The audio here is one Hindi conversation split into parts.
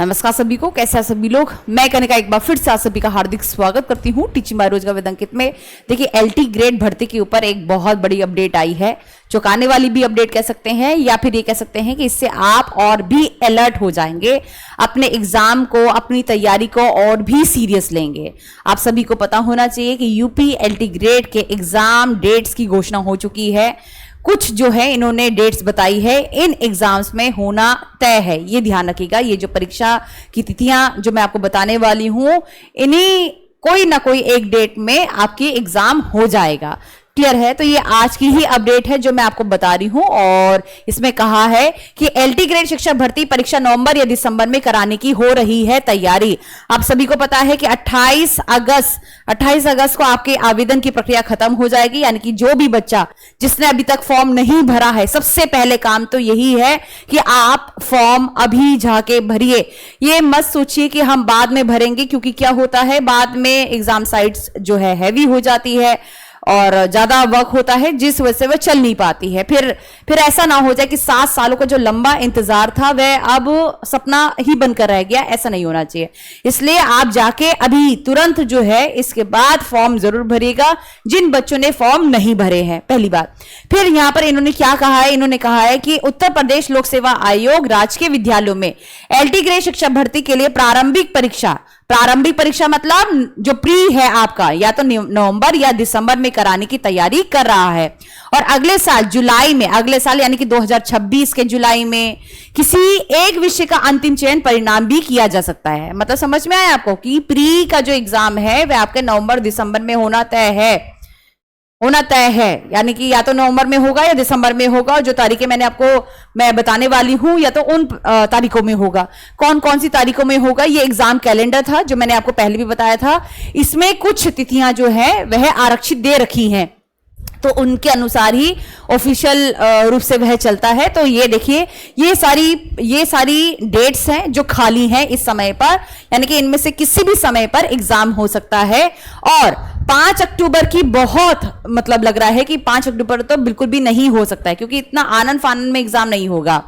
नमस्कार सभी को, कैसे हैं सभी लोग। मैं कनिका एक बार फिर से आप सभी का हार्दिक स्वागत करती हूँ टीचिंग बाय रोजगार विद अंकित में। देखिए, एलटी ग्रेड भर्ती के ऊपर एक बहुत बड़ी अपडेट आई है, चौंकाने वाली भी अपडेट कह सकते हैं, या फिर ये कह सकते हैं कि इससे आप और भी अलर्ट हो जाएंगे, अपने एग्जाम को, अपनी तैयारी को और भी सीरियस लेंगे। आप सभी को पता होना चाहिए कि यूपी एलटी ग्रेड के एग्जाम डेट्स की घोषणा हो चुकी है। कुछ जो है इन्होंने डेट्स बताई है, इन एग्जाम्स में होना तय है। ये ध्यान रखिएगा, ये जो परीक्षा की तिथियां जो मैं आपको बताने वाली हूं, इन्हीं कोई ना कोई एक डेट में आपकी एग्जाम हो जाएगा। क्लियर है? तो ये आज की ही अपडेट है जो मैं आपको बता रही हूं, और इसमें कहा है कि एलटी ग्रेड शिक्षक भर्ती परीक्षा नवंबर या दिसंबर में कराने की हो रही है तैयारी। आप सभी को पता है कि 28 अगस्त को आपके आवेदन की प्रक्रिया खत्म हो जाएगी। यानी कि जो भी बच्चा जिसने अभी तक फॉर्म नहीं भरा है, सबसे पहले काम तो यही है कि आप फॉर्म अभी जाके भरिए। ये मत सोचिए कि हम बाद में भरेंगे, क्योंकि क्या होता है, बाद में एग्जाम साइट्स जो है हैवी हो जाती है और ज्यादा वर्क होता है, जिस वजह से वह चल नहीं पाती है। फिर ऐसा ना हो जाए कि 7 सालों का जो लंबा इंतजार था वह अब सपना ही बनकर रह गया। ऐसा नहीं होना चाहिए। इसलिए आप जाके अभी तुरंत जो है इसके बाद फॉर्म जरूर भरिएगा, जिन बच्चों ने फॉर्म नहीं भरे हैं। पहली बात। फिर यहां पर इन्होंने क्या कहा है, इन्होंने कहा है कि उत्तर प्रदेश लोक सेवा आयोग राजकीय विद्यालयों में एलटी ग्रेड शिक्षक भर्ती के लिए प्रारंभिक परीक्षा मतलब जो प्री है आपका, या तो नवंबर या दिसंबर में कराने की तैयारी कर रहा है। और अगले साल जुलाई में, अगले साल यानी कि 2026 के जुलाई में किसी एक विषय का अंतिम चयन परिणाम भी किया जा सकता है। मतलब समझ में आया आपको कि प्री का जो एग्जाम है वह आपके नवंबर दिसंबर में होना तय है। यानी कि या तो नवंबर में होगा या दिसंबर में होगा, और जो तारीखें मैं बताने वाली हूं या तो उन तारीखों में होगा। कौन कौन सी तारीखों में होगा, ये एग्जाम कैलेंडर था जो मैंने आपको पहले भी बताया था। इसमें कुछ तिथियां जो है वह आरक्षित दे रखी हैं, तो उनके अनुसार ही ऑफिशियल रूप से वह चलता है। तो ये देखिए, ये सारी डेट्स हैं जो खाली हैं इस समय पर, यानी कि इनमें से किसी भी समय पर एग्जाम हो सकता है। और 5 अक्टूबर की बहुत मतलब लग रहा है कि 5 अक्टूबर तो बिल्कुल भी नहीं हो सकता है, क्योंकि इतना आनंद फानंद में एग्जाम नहीं होगा।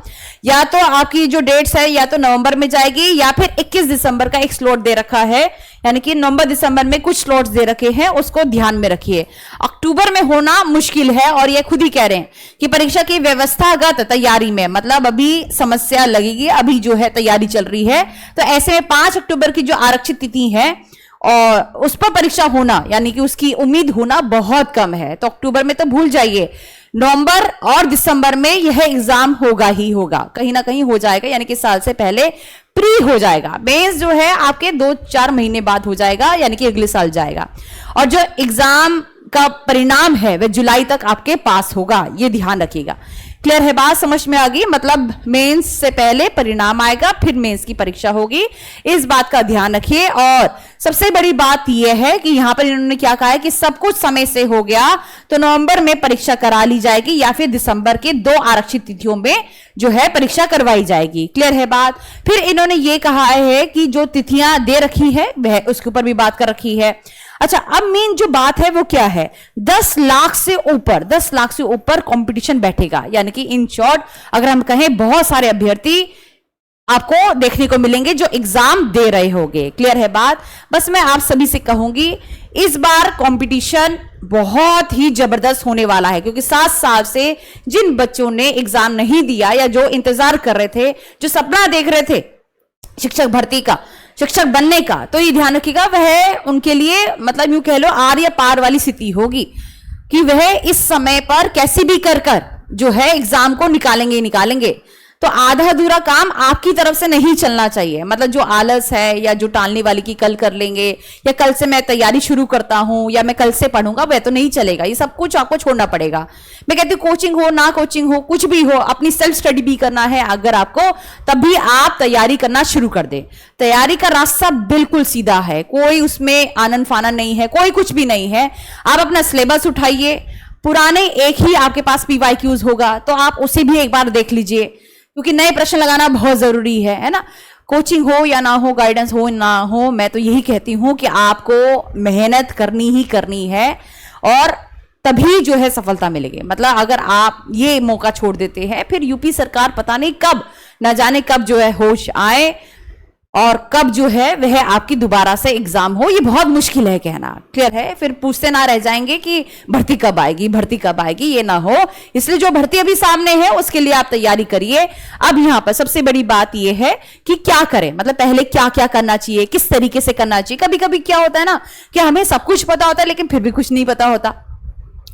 या तो आपकी जो डेट्स है या तो नवंबर में जाएगी, या फिर 21 दिसंबर का एक स्लॉट दे रखा है, यानी कि नवंबर दिसंबर में कुछ स्लॉट्स दे रखे हैं, उसको ध्यान में रखिए। अक्टूबर में होना मुश्किल है, और ये खुद ही कह रहे हैं कि परीक्षा की व्यवस्थागत तैयारी में मतलब अभी समस्या लगेगी, अभी जो है तैयारी चल रही है। तो ऐसे में 5 अक्टूबर की जो आरक्षित तिथि है और उस पर परीक्षा होना, यानी कि उसकी उम्मीद होना बहुत कम है। तो अक्टूबर में तो भूल जाइए, नवंबर और दिसंबर में यह एग्जाम होगा ही होगा, कहीं ना कहीं हो जाएगा, यानी कि साल से पहले प्री हो जाएगा। मेंस जो है आपके 2-4 महीने बाद हो जाएगा, यानी कि अगले साल जाएगा। और जो एग्जाम का परिणाम है वह जुलाई तक आपके पास होगा, यह ध्यान रखिएगा। क्लियर है बात? समझ में आ गई? मतलब मेंस से पहले परिणाम आएगा, फिर मेंस की परीक्षा होगी। इस बात का ध्यान रखिए। और सबसे बड़ी बात यह है कि यहां पर इन्होंने क्या कहा है कि सब कुछ समय से हो गया तो नवंबर में परीक्षा करा ली जाएगी, या फिर दिसंबर के 2 आरक्षित तिथियों में जो है परीक्षा करवाई जाएगी। क्लियर है बात? फिर इन्होंने ये कहा है कि जो तिथियां दे रखी है वह उसके ऊपर भी बात कर रखी है। अच्छा, अब मेन जो बात है वो क्या है, 10 लाख से ऊपर कंपटीशन बैठेगा। यानी कि इन शॉर्ट अगर हम कहें, बहुत सारे अभ्यर्थी आपको देखने को मिलेंगे जो एग्जाम दे रहे होंगे। क्लियर है बात? बस मैं आप सभी से कहूंगी, इस बार कंपटीशन बहुत ही जबरदस्त होने वाला है, क्योंकि 7 साल से जिन बच्चों ने एग्जाम नहीं दिया या जो इंतजार कर रहे थे, जो सपना देख रहे थे शिक्षक भर्ती का, शिक्षक बनने का, तो ये ध्यान रखिएगा, वह उनके लिए मतलब यूं कह लो आर या पार वाली स्थिति होगी कि वह इस समय पर कैसे भी कर जो है एग्जाम को निकालेंगे। तो आधा अधूरा काम आपकी तरफ से नहीं चलना चाहिए। मतलब जो आलस है या जो टालने वाली की कल कर लेंगे, या कल से मैं तैयारी शुरू करता हूं, या मैं कल से पढ़ूंगा, वह तो नहीं चलेगा। ये सब कुछ आपको छोड़ना पड़ेगा। मैं कहती हूँ कोचिंग हो ना कोचिंग हो, कुछ भी हो, अपनी सेल्फ स्टडी भी करना है अगर आपको, तभी आप तैयारी करना शुरू कर दे। तैयारी का रास्ता बिल्कुल सीधा है, कोई उसमें आनंद फानन नहीं है, कोई कुछ भी नहीं है। आप अपना सिलेबस उठाइए, पुराने एक ही आपके पास PYQs होगा, तो आप उसे भी एक बार देख लीजिए, क्योंकि नए प्रश्न लगाना बहुत जरूरी है ना। कोचिंग हो या ना हो, गाइडेंस हो ना हो, मैं तो यही कहती हूं कि आपको मेहनत करनी ही करनी है, और तभी जो है सफलता मिलेगी। मतलब अगर आप ये मौका छोड़ देते हैं, फिर यूपी सरकार पता नहीं कब, ना जाने कब जो है होश आए, और कब जो है वह आपकी दोबारा से एग्जाम हो, ये बहुत मुश्किल है कहना। क्लियर है? फिर पूछते ना रह जाएंगे कि भर्ती कब आएगी, भर्ती कब आएगी, ये ना हो। इसलिए जो भर्ती अभी सामने है उसके लिए आप तैयारी करिए। अब यहां पर सबसे बड़ी बात यह है कि क्या करें, मतलब पहले क्या क्या करना चाहिए, किस तरीके से करना चाहिए। कभी कभी क्या होता है ना कि हमें सब कुछ पता होता है लेकिन फिर भी कुछ नहीं पता होता,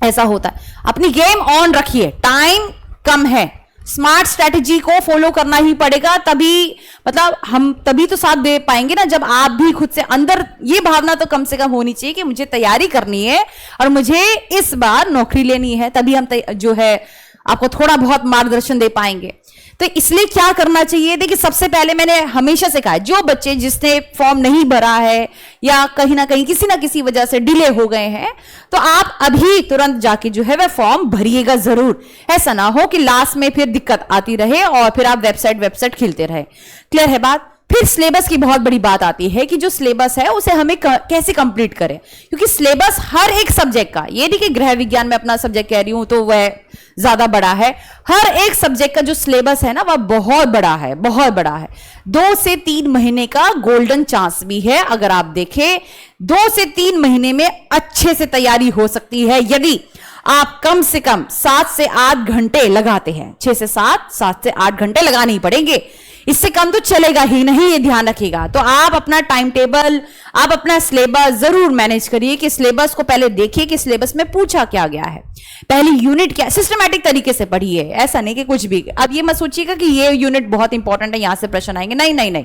ऐसा होता है। अपनी गेम ऑन रखिए, टाइम कम है, स्मार्ट स्ट्रेटेजी को फॉलो करना ही पड़ेगा, तभी मतलब हम तभी तो साथ दे पाएंगे ना, जब आप भी खुद से अंदर ये भावना तो कम से कम होनी चाहिए कि मुझे तैयारी करनी है और मुझे इस बार नौकरी लेनी है, तभी हम जो है आपको थोड़ा बहुत मार्गदर्शन दे पाएंगे। तो इसलिए क्या करना चाहिए, देखिए सबसे पहले मैंने हमेशा से कहा है, जो बच्चे जिसने फॉर्म नहीं भरा है या कहीं ना कहीं किसी ना किसी वजह से डिले हो गए हैं, तो आप अभी तुरंत जाके जो है वह फॉर्म भरिएगा जरूर। ऐसा ना हो कि लास्ट में फिर दिक्कत आती रहे और फिर आप वेबसाइट खेलते रहे। क्लियर है बात? फिर सिलेबस की बहुत बड़ी बात आती है कि जो सिलेबस है उसे हमें कैसे कंप्लीट करें, क्योंकि सिलेबस हर एक सब्जेक्ट का, ये नहीं कि गृह विज्ञान में अपना सब्जेक्ट कह रही हूं तो वह ज्यादा बड़ा है, हर एक सब्जेक्ट का जो सिलेबस है ना वह बहुत बड़ा है, बहुत बड़ा है। 2 से 3 महीने का गोल्डन चांस भी है। अगर आप देखें 2 से 3 महीने में अच्छे से तैयारी हो सकती है यदि आप कम से कम 7 से 8 घंटे लगाते हैं। 6 से 7, 7 से 8 घंटे लगाने ही पड़ेंगे, इससे कम तो चलेगा ही नहीं, ये ध्यान रखिएगा। तो आप अपना टाइम टेबल, आप अपना सिलेबस जरूर मैनेज करिए कि सिलेबस को पहले देखिए कि सिलेबस में पूछा क्या गया है, पहली यूनिट क्या, सिस्टमैटिक तरीके से पढ़िए। ऐसा नहीं कि कुछ भी, अब ये मत सोचिएगा कि ये यूनिट बहुत इंपॉर्टेंट है यहां से प्रश्न आएंगे, नहीं नहीं नहीं,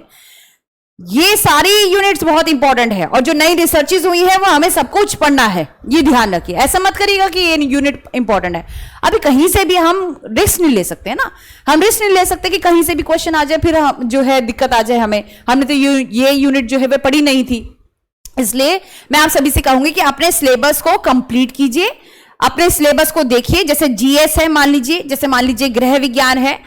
ये सारी यूनिट्स बहुत इंपॉर्टेंट है और जो नई रिसर्चेज हुई है वो हमें सब कुछ पढ़ना है, ये ध्यान रखिए। ऐसा मत करिएगा कि ये यूनिट इंपॉर्टेंट है, अभी कहीं से भी हम रिस्क नहीं ले सकते ना, हम रिस्क नहीं ले सकते कि कहीं से भी क्वेश्चन आ जाए फिर जो है दिक्कत आ जाए हमें। हमने तो ये यूनिट जो है वह पढ़ी नहीं थी, इसलिए मैं आप सभी से कहूंगी कि अपने सिलेबस को कंप्लीट कीजिए, अपने सिलेबस को देखिए। जैसे जीएस है मान लीजिए, जैसे मान लीजिए गृह विज्ञान है,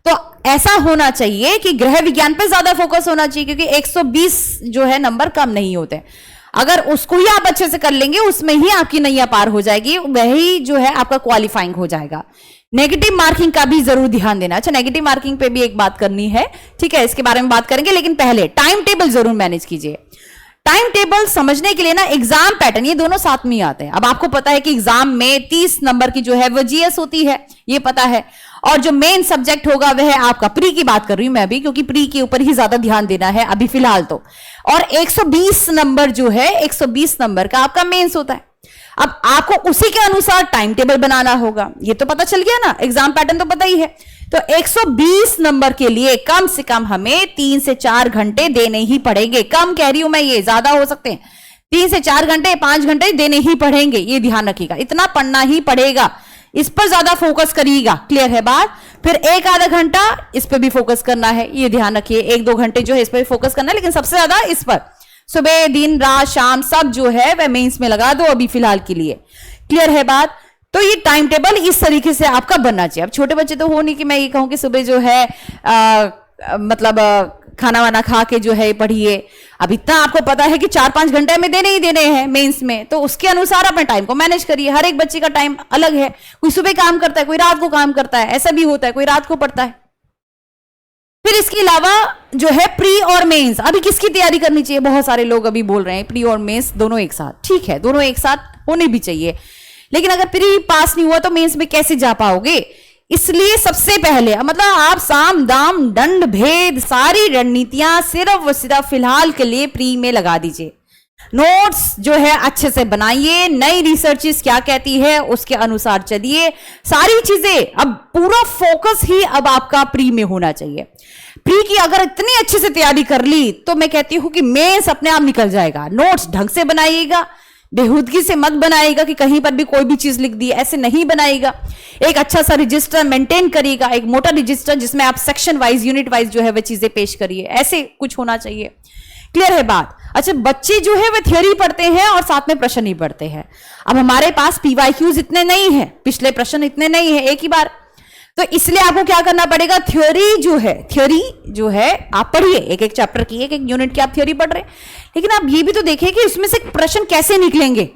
तो ऐसा होना चाहिए कि गृह विज्ञान पे ज्यादा फोकस होना चाहिए, क्योंकि 120 जो है नंबर कम नहीं होते। अगर उसको ही आप अच्छे से कर लेंगे उसमें ही आपकी नैया पार हो जाएगी, वही जो है आपका क्वालिफाइंग हो जाएगा। नेगेटिव मार्किंग का भी जरूर ध्यान देना। अच्छा, नेगेटिव मार्किंग पे भी एक बात करनी है, ठीक है, इसके बारे में बात करेंगे, लेकिन पहले टाइम टेबल जरूर मैनेज कीजिए। टाइम टेबल समझने के लिए ना एग्जाम पैटर्न, ये दोनों साथ में ही आते हैं। अब आपको पता है कि एग्जाम में 30 नंबर की जो है वो जीएस होती है, ये पता है, और जो मेन सब्जेक्ट होगा वह है आपका प्री की बात कर रही हूं मैं अभी, क्योंकि प्री के ऊपर ही ज्यादा ध्यान देना है अभी फिलहाल तो। और 120 नंबर जो है, 120 नंबर का आपका मेंस होता है। अब आपको उसी के अनुसार टाइम टेबल बनाना होगा, ये तो पता चल गया ना, एग्जाम पैटर्न तो पता ही है। तो 120 नंबर के लिए कम से कम हमें 3 से 4 घंटे देने ही पड़ेंगे। कम कह रही हूं मैं, ये ज्यादा हो सकते हैं, 3 से 4 घंटे, 5 घंटे देने ही पड़ेंगे, ये ध्यान रखिएगा, इतना पढ़ना ही पड़ेगा, इस पर ज्यादा फोकस करिएगा। क्लियर है बात? फिर 1 आधा घंटा इस पर भी फोकस करना है, ये ध्यान रखिए, 1-2 घंटे जो है इस पर भी फोकस करना है, लेकिन सबसे ज्यादा इस पर, सुबह दिन रात शाम सब जो है वह मेंस में लगा दो अभी फिलहाल के लिए। क्लियर है बात? तो ये टाइम टेबल इस तरीके से आपका बनना चाहिए। अब छोटे बच्चे तो हो नहीं कि मैं ये कहूं कि सुबह जो है मतलब खाना वाना खा के जो है पढ़िए। अब इतना आपको पता है कि 4-5 घंटे में देने ही देने हैं मेंस में, तो उसके अनुसार अपने टाइम को मैनेज करिए। हर एक बच्चे का टाइम अलग है, कोई सुबह काम करता है, कोई रात को काम करता है, ऐसा भी होता है, कोई रात को पढ़ता है। फिर इसके अलावा जो है प्री और मेंस, अभी किसकी तैयारी करनी चाहिए? बहुत सारे लोग अभी बोल रहे हैं प्री और मेंस दोनों एक साथ, ठीक है, दोनों एक साथ होने भी चाहिए, लेकिन अगर प्री पास नहीं हुआ तो मेंस में कैसे जा पाओगे? इसलिए सबसे पहले मतलब आप साम दाम दंड भेद सारी रणनीतियां सिर्फ व सिर्फ फिलहाल के लिए प्री में लगा दीजिए। नोट्स जो है अच्छे से बनाइए, नई रिसर्चेस क्या कहती है उसके अनुसार चलिए, सारी चीजें अब पूरा फोकस ही अब आपका प्री में होना चाहिए। प्री की अगर इतनी अच्छे से तैयारी कर ली तो मैं कहती हूं कि मेंस अपने आप निकल जाएगा। नोट्स ढंग से बनाइएगा, बेहूदगी से मत बनाएगा कि कहीं पर भी कोई भी चीज लिख दी, ऐसे नहीं बनाएगा। एक अच्छा सा रजिस्टर मेंटेन करिएगा, एक मोटा रजिस्टर जिसमें आप सेक्शन वाइज यूनिट वाइज जो है वह चीजें पेश करिए, ऐसे कुछ होना चाहिए। क्लियर है बात? अच्छा, बच्चे जो है वे थ्योरी पढ़ते हैं और साथ में प्रश्न नहीं पढ़ते हैं। अब हमारे पास पीवाईक्यूज इतने नहीं है, पिछले प्रश्न इतने नहीं है एक ही बार, तो इसलिए आपको क्या करना पड़ेगा, थ्योरी जो है आप पढ़िए, एक एक चैप्टर की एक एक यूनिट की आप थ्योरी पढ़ रहे हैं, लेकिन आप ये भी तो देखिए कि उसमें से प्रश्न कैसे निकलेंगे,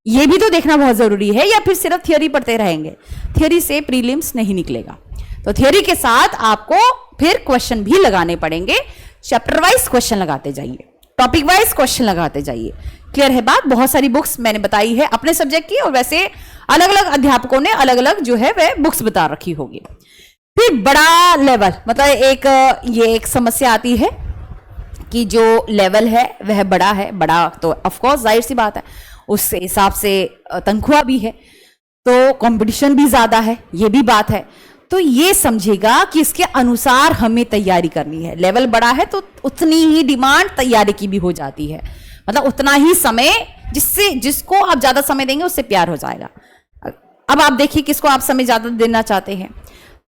ये भी तो देखना बहुत जरूरी है। या फिर सिर्फ थ्योरी पढ़ते रहेंगे, थ्योरी से प्रीलिम्स नहीं निकलेगा। तो थ्योरी के साथ आपको फिर क्वेश्चन भी लगाने पड़ेंगे, चैप्टर वाइज क्वेश्चन लगाते जाइए, टॉपिक वाइज क्वेश्चन लगाते जाइए। क्लियर है बात? बहुत सारी बुक्स मैंने बताई है अपने सब्जेक्ट की, और वैसे अलग अलग अध्यापकों ने अलग अलग जो है वह बुक्स बता रखी होगी। फिर बड़ा लेवल, मतलब ये एक समस्या आती है कि जो लेवल है वह बड़ा है, बड़ा तो ऑफ कोर्स जाहिर सी बात है, उस हिसाब से तनख्वाह भी है, तो कंपटीशन भी ज्यादा है, ये भी बात है। तो ये समझेगा कि इसके अनुसार हमें तैयारी करनी है। लेवल बड़ा है तो उतनी ही डिमांड तैयारी की भी हो जाती है, मतलब उतना ही समय, जिसको आप ज्यादा समय देंगे उससे प्यार हो जाएगा। अब आप देखिए किसको आप समय ज्यादा देना चाहते हैं,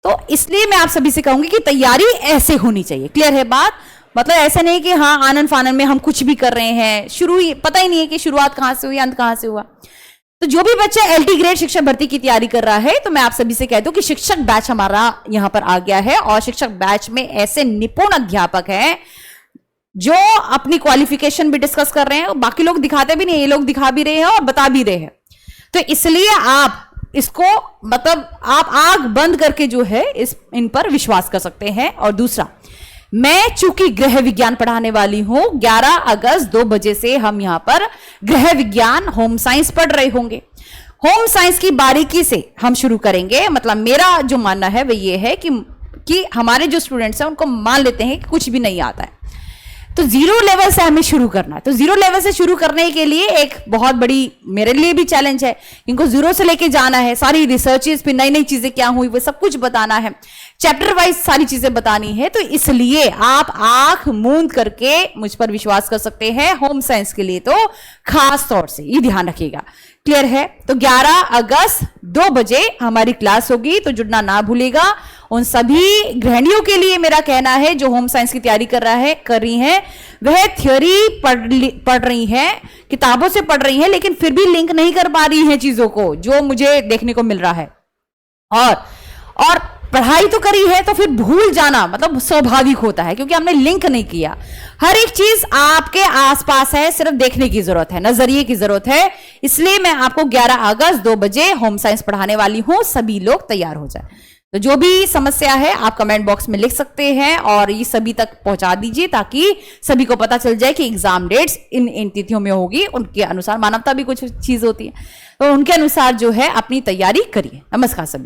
तो इसलिए मैं आप सभी से कहूंगी कि तैयारी ऐसे होनी चाहिए। क्लियर है बात? मतलब ऐसा नहीं कि हाँ आनन फानन में हम कुछ भी कर रहे हैं, पता ही नहीं है कि शुरुआत कहां से हुई, अंत कहां से हुआ। तो जो भी बच्चा एलटी ग्रेड शिक्षक भर्ती की तैयारी कर रहा है, तो मैं आप सभी से कह दूं कि शिक्षक बैच हमारा यहां पर आ गया है, और शिक्षक बैच में ऐसे निपुण अध्यापक हैं जो अपनी क्वालिफिकेशन भी डिस्कस कर रहे हैं, और बाकी लोग दिखाते भी नहीं, ये लोग दिखा भी रहे हैं और बता भी रहे हैं। तो इसलिए आप इसको, मतलब आप आंख बंद करके जो है इन पर विश्वास कर सकते हैं। और दूसरा, मैं चूंकि गृह विज्ञान पढ़ाने वाली हूं, 11 अगस्त 2 बजे से हम यहां पर गृह विज्ञान होम साइंस पढ़ रहे होंगे। होम साइंस की बारीकी से हम शुरू करेंगे। मतलब मेरा जो मानना है वह ये है कि हमारे जो स्टूडेंट्स हैं उनको मान लेते हैं कि कुछ भी नहीं आता है, तो जीरो लेवल से हमें शुरू करना है। तो जीरो लेवल से शुरू करने के लिए एक बहुत बड़ी मेरे लिए भी चैलेंज है, इनको जीरो से लेके जाना है, सारी रिसर्चेस पे नई नई चीजें क्या हुई वो सब कुछ बताना है, चैप्टर वाइज सारी चीजें बतानी है। तो इसलिए आप आंख मूंद करके मुझ पर विश्वास कर सकते हैं। होम साइंस के लिए तो खास तौर से ये ध्यान रखिएगा। क्लियर है? तो 11 अगस्त 2 बजे हमारी क्लास होगी, तो जुड़ना ना भूलेगा। उन सभी गृहिणियों के लिए मेरा कहना है जो होम साइंस की तैयारी कर रही हैं, वह थ्योरी पढ़ रही हैं, किताबों से पढ़ रही हैं, लेकिन फिर भी लिंक नहीं कर पा रही हैं चीजों को, जो मुझे देखने को मिल रहा है। और पढ़ाई तो करी है तो फिर भूल जाना मतलब स्वाभाविक होता है, क्योंकि हमने लिंक नहीं किया। हर एक चीज आपके आसपास है, सिर्फ देखने की जरूरत है, नजरिए की जरूरत है। इसलिए मैं आपको 11 अगस्त 2 बजे होम साइंस पढ़ाने वाली हूं, सभी लोग तैयार हो जाए। तो जो भी समस्या है आप कमेंट बॉक्स में लिख सकते हैं और ये सभी तक पहुंचा दीजिए, ताकि सभी को पता चल जाए कि एग्जाम डेट्स इन तिथियों में होगी। उनके अनुसार, मानवता भी कुछ चीज होती है, तो उनके अनुसार जो है अपनी तैयारी करिए। नमस्कार सभी।